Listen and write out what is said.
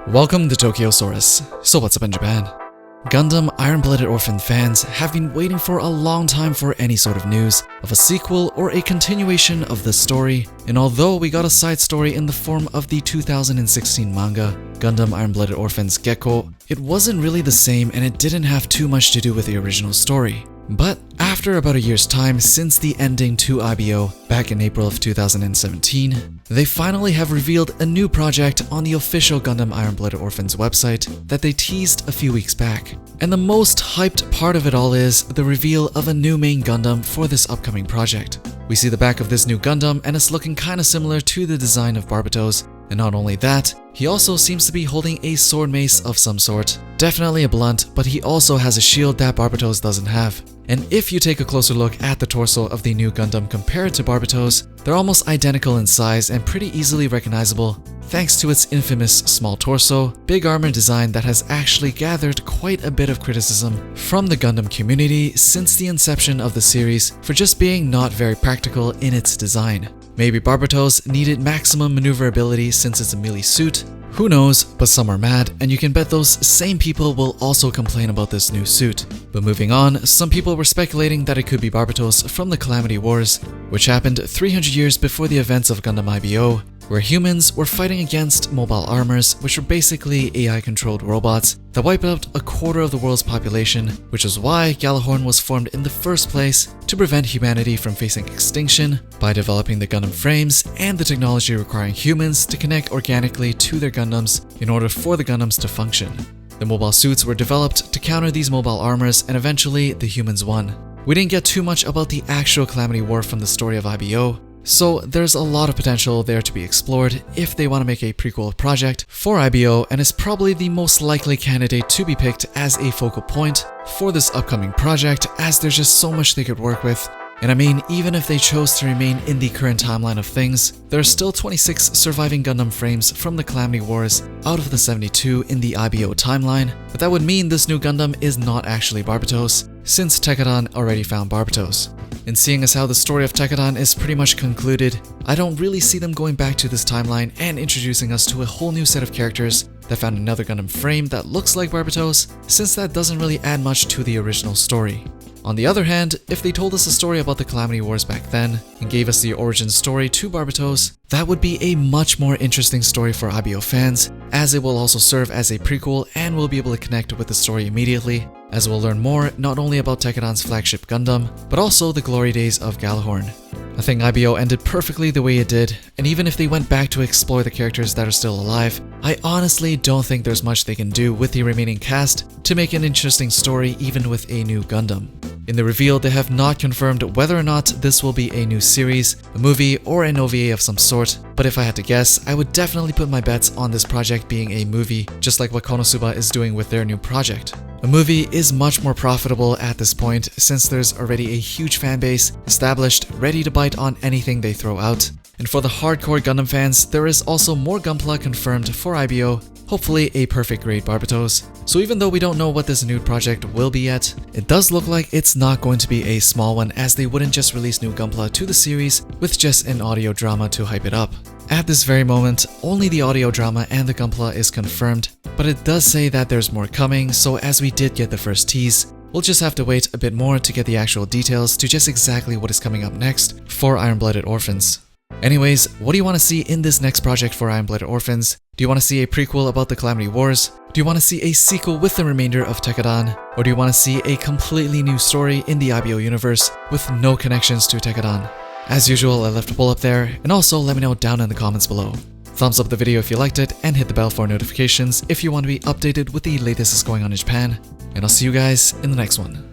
Welcome to Tokyosaurus. So what's up in Japan? Gundam Iron Blooded Orphan fans have been waiting for a long time for any sort of news of a sequel or a continuation of the story, and although we got a side story in the form of the 2016 manga, Gundam Iron Blooded Orphans Gekko, it wasn't really the same and it didn't have too much to do with the original story. But after about a year's time since the ending to IBO back in April of 2017, they finally have revealed a new project on the official Gundam Iron Blooded Orphans website that they teased a few weeks back. And the most hyped part of it all is the reveal of a new main Gundam for this upcoming project. We see the back of this new Gundam and it's looking kinda similar to the design of Barbatos, and not only that, he also seems to be holding a sword mace of some sort. Definitely a blunt, but he also has a shield that Barbatos doesn't have. And if you take a closer look at the torso of the new Gundam compared to Barbatos, they're almost identical in size and pretty easily recognizable, thanks to its infamous small torso, big armor design that has actually gathered quite a bit of criticism from the Gundam community since the inception of the series for just being not very practical in its design. Maybe Barbatos needed maximum maneuverability since it's a melee suit. Who knows, but some are mad, and you can bet those same people will also complain about this new suit. But moving on, some people were speculating that it could be Barbatos from the Calamity Wars, which happened 300 years before the events of Gundam IBO, where humans were fighting against mobile armors, which were basically AI-controlled robots that wiped out a quarter of the world's population, which is why Gjallarhorn was formed in the first place to prevent humanity from facing extinction by developing the Gundam frames and the technology requiring humans to connect organically to their Gundams in order for the Gundams to function. The mobile suits were developed to counter these mobile armors, and eventually the humans won. We didn't get too much about the actual Calamity War from the story of IBO, so there's a lot of potential there to be explored if they want to make a prequel project for IBO, and is probably the most likely candidate to be picked as a focal point for this upcoming project, as there's just so much they could work with. And I mean, even if they chose to remain in the current timeline of things, there are still 26 surviving Gundam frames from the Calamity Wars out of the 72 in the IBO timeline, but that would mean this new Gundam is not actually Barbatos, since Tekkadan already found Barbatos. And seeing as how the story of Tekkadan is pretty much concluded, I don't really see them going back to this timeline and introducing us to a whole new set of characters that found another Gundam frame that looks like Barbatos, since that doesn't really add much to the original story. On the other hand, if they told us a story about the Calamity Wars back then, and gave us the origin story to Barbatos, that would be a much more interesting story for IBO fans, as it will also serve as a prequel and we'll be able to connect with the story immediately, as we'll learn more not only about Tekkadan's flagship Gundam, but also the glory days of Gjallarhorn. I think IBO ended perfectly the way it did, and even if they went back to explore the characters that are still alive, I honestly don't think there's much they can do with the remaining cast to make an interesting story even with a new Gundam. In the reveal, they have not confirmed whether or not this will be a new series, a movie, or an OVA of some sort, but if I had to guess, I would definitely put my bets on this project being a movie, just like what Konosuba is doing with their new project. A movie is much more profitable at this point since there's already a huge fanbase established, ready to bite on anything they throw out. And for the hardcore Gundam fans, there is also more gunpla confirmed for IBO, hopefully a perfect grade Barbatos. So even though we don't know what this new project will be yet, it does look like it's not going to be a small one, as they wouldn't just release new gunpla to the series with just an audio drama to hype it up. At this very moment, only the audio drama and the gunpla is confirmed, but it does say that there's more coming, so as we did get the first tease, we'll just have to wait a bit more to get the actual details to just exactly what is coming up next for Iron Blooded Orphans. Anyways, what do you want to see in this next project for Iron Blooded Orphans? Do you want to see a prequel about the Calamity Wars? Do you want to see a sequel with the remainder of Tekkadan? Or do you want to see a completely new story in the IBO universe with no connections to Tekkadan? As usual, I left a poll up there, and also let me know down in the comments below. Thumbs up the video if you liked it, and hit the bell for notifications if you want to be updated with the latest that's going on in Japan. And I'll see you guys in the next one.